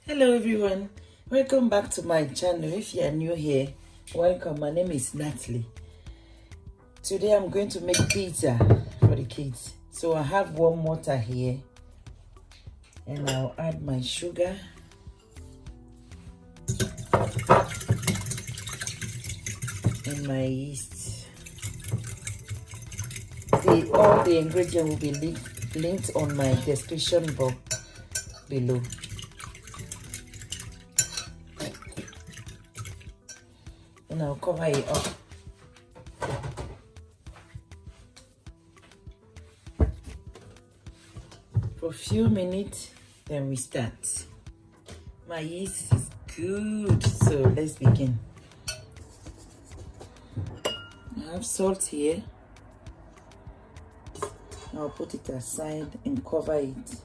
Hello everyone, welcome back to my channel. If you are new here, welcome. My name is Natalie. Today I'm going to make pizza for the kids. So I have warm water here and I'll add my sugar and my yeast. All the ingredients will be linked on my description box below. And I'll cover it up. For a few minutes, then we start. My yeast is good, so let's begin. I have salt here. I'll put it aside and cover it.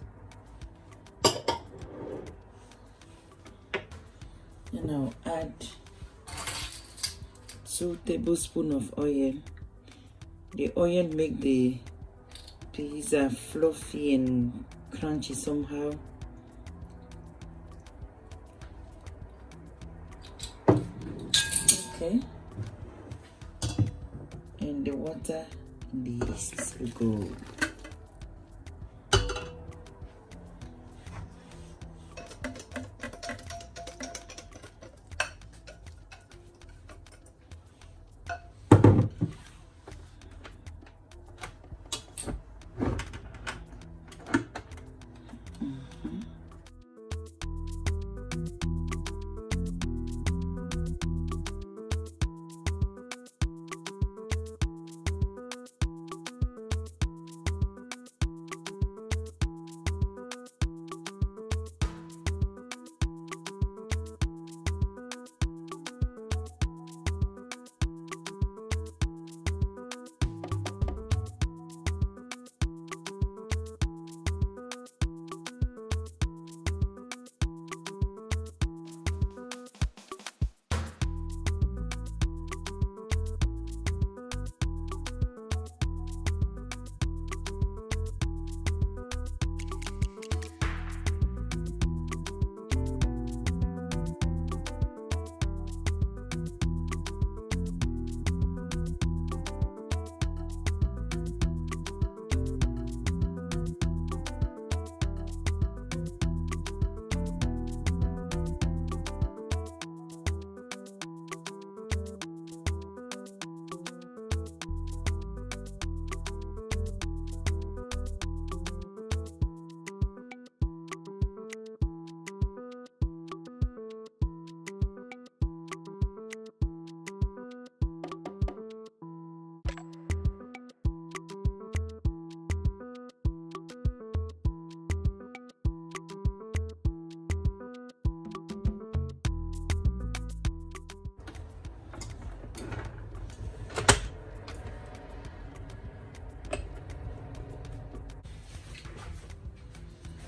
And I'll add 2 tablespoons of oil. The oil make the pizza fluffy and crunchy somehow. Okay. And the water and the yeast will go.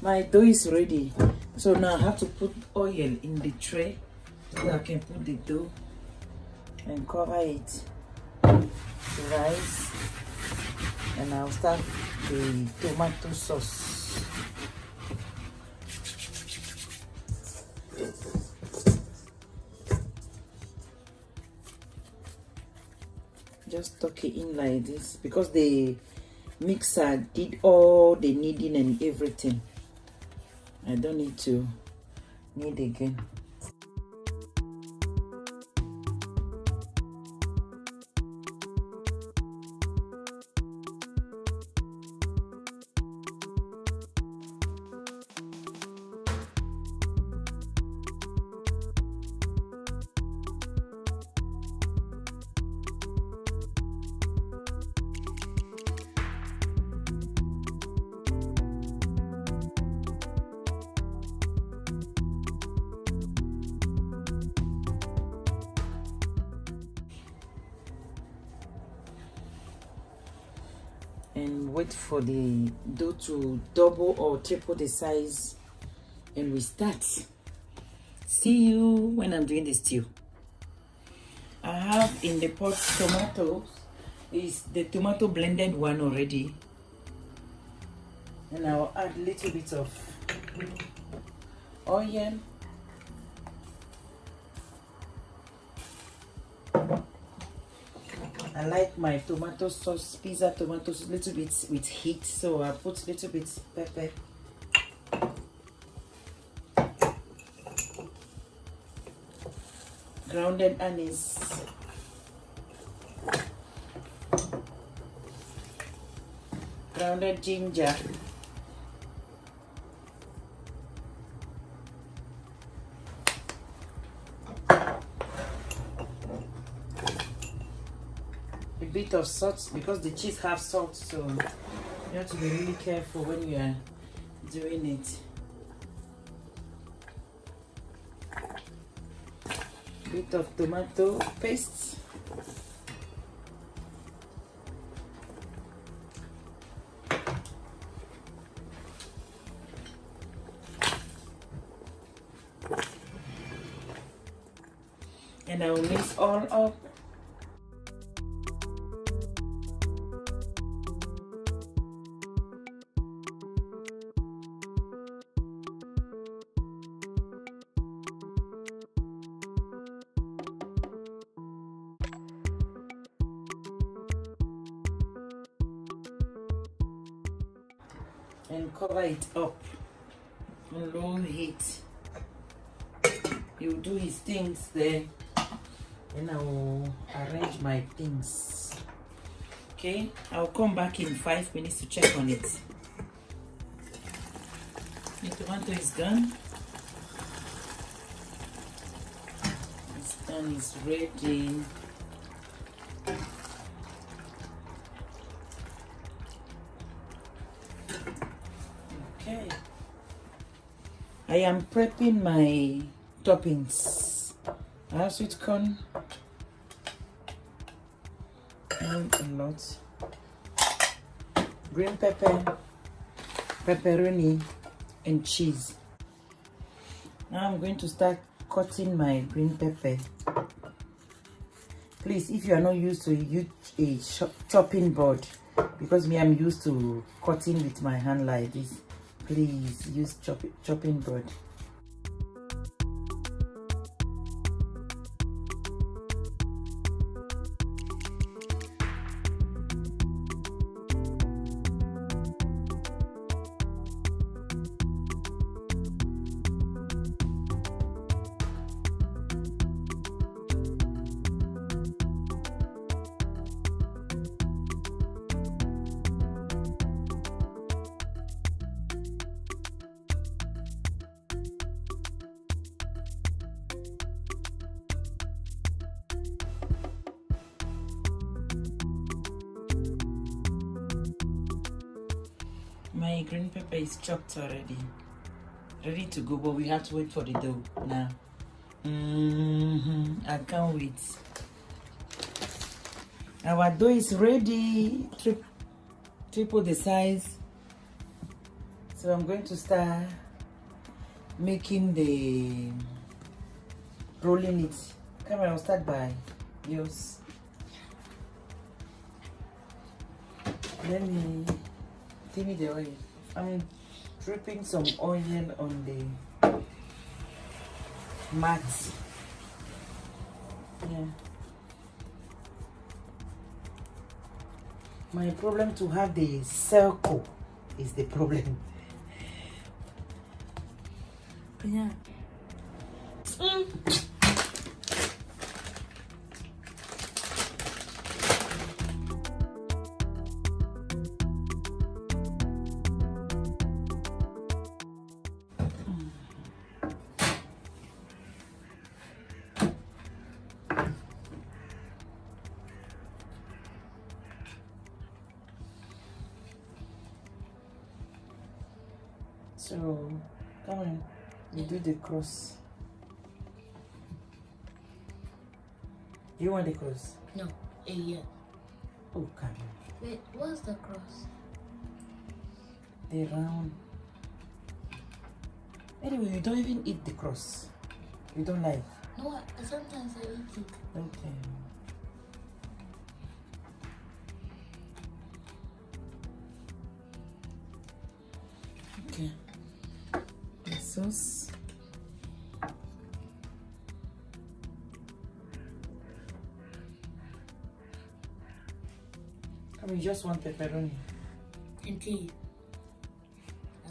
My dough is ready, so now I have to put oil in the tray so that I can put the dough and cover it, the rice, and I'll start the tomato sauce. Just tuck it in like this because the mixer did all the kneading and everything. I don't need to knead again. And wait for the dough to double or triple the size, and we start. See you when I'm doing the stew. I have in the pot tomatoes. Is the tomato blended one already, and I'll add a little bit of oil I like my tomato sauce, pizza tomato sauce, little bit with heat, so I put little bit pepper. Grounded anise. Grounded ginger. A bit of salt, because the cheese have salt, so you have to be really careful when you are doing it. Bit of tomato paste. And I will mix all up. And cover it up on low heat. He'll do his things there, and I will arrange my things. Okay, I'll come back in 5 minutes to check on it. The tomato is done. It's done, it's ready. Okay, I am prepping my toppings. I have sweet corn and a lot, green pepper, pepperoni, and cheese. Now I'm going to start cutting my green pepper. Please, if you are not used to use a chopping board, because me, I'm used to cutting with my hand like this, please use chopping board. My green pepper is chopped already, ready to go, but we have to wait for the dough now. I can't wait. Our dough is ready, triple the size. So I'm going to start making the rolling it. Come on, I'll start by yours. Let me give me the oil. I'm dripping some oil on the mat. Yeah. My problem to have the circle is the problem. Yeah. So, come on, you do the cross. You want the cross? No, yeah. Oh, come on. Wait, what's the cross? The round. Anyway, you don't even eat the cross. You don't like? No, sometimes I eat it. Okay. Okay. The sauce. We just want pepperoni. And cheese.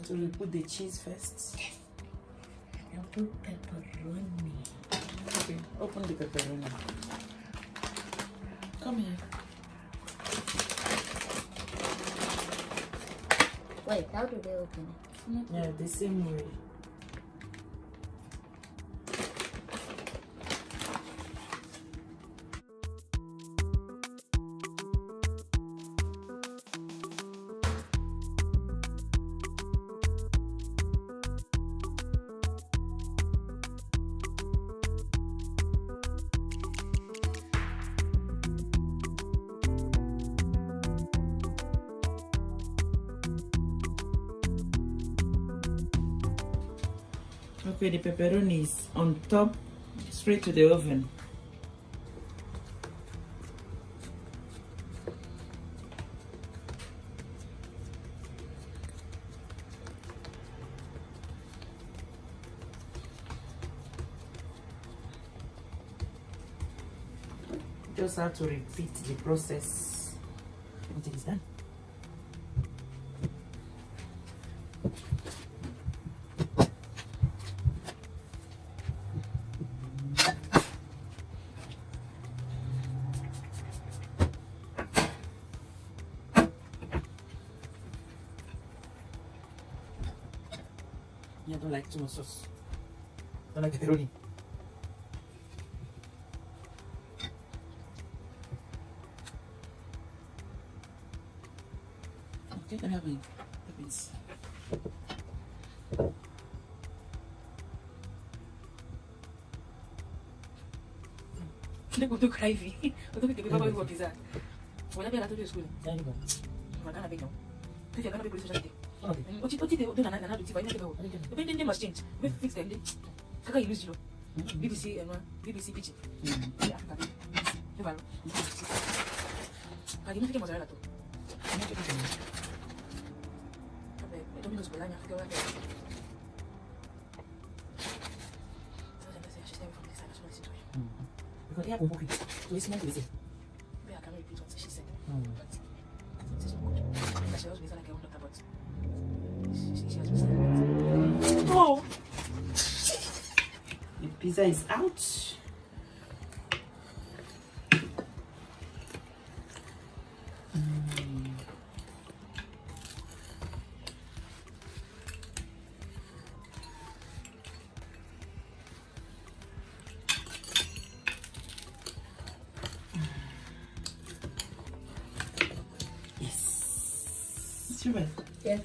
So we put the cheese first. I'll put pepperoni. Okay, open the pepperoni. Come here. Wait, how do they open it? Yeah, the same way. Okay, the pepperoni is on top, straight to the oven. Just have to repeat the process until it's done. Yeah, I don't like too much sauce. I don't like pepperoni. Okay, let me have my peppers. Dia kutu gravy. Kutu kita bapa buat pizza. Wala pera tu di school. There you go. Makana bem não. Tu já kana bem por isso já tem. Okay. Ochi de do na do tifai na ke bawo. Depende de must change. We fix them. Kaka use you. BBC BBC pitch. Ya ka. Tu valo. Kali na fica mozzarella tu. Vabbè, Domino's Bologna fica ora. Because they have one cookie, so it's not easy. I cannot repeat what she said. Mm. But it is good. She was like I won't talk about. She has been. Oh! The pizza is out. Super. Yeah.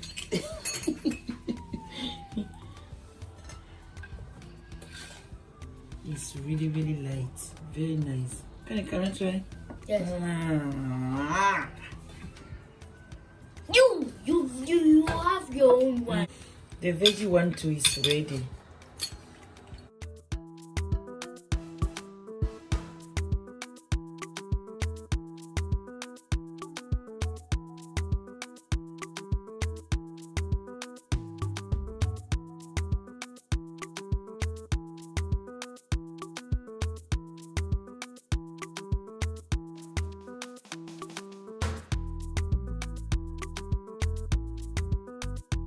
It's really, really light. Very nice. Can I try? Yes. Ah. You have your own one. The veggie one too is ready.